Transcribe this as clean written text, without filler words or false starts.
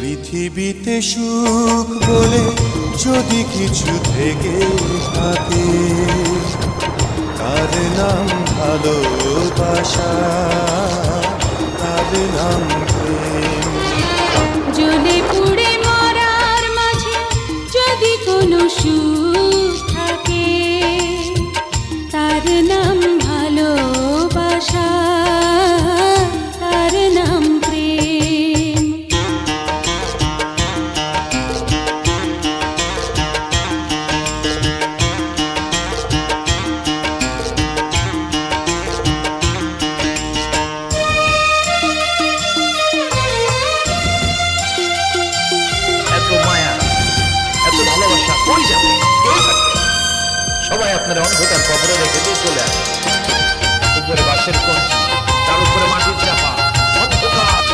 পৃথিবীতে সুখ বলে যদি কিছু থেকে থাকে, তার নাম ভালোবাসা, তার নাম প্রেম। জ্বলে পুড়ে মরার মাঝে যদি কোনো সুখ থাকে, তার নাম ভালোবাসা, তার নাম প্রেম। এত মায়া, এত ভালোবাসা কই যাবে? কেউ থাকবে না। সবাই আপনার অন্ধকার কবরে রেখে দিয়ে চলে আসে। উপরে বাঁশের কঞ্চি, তার উপরে মাটির চাপা, অন্ধকার।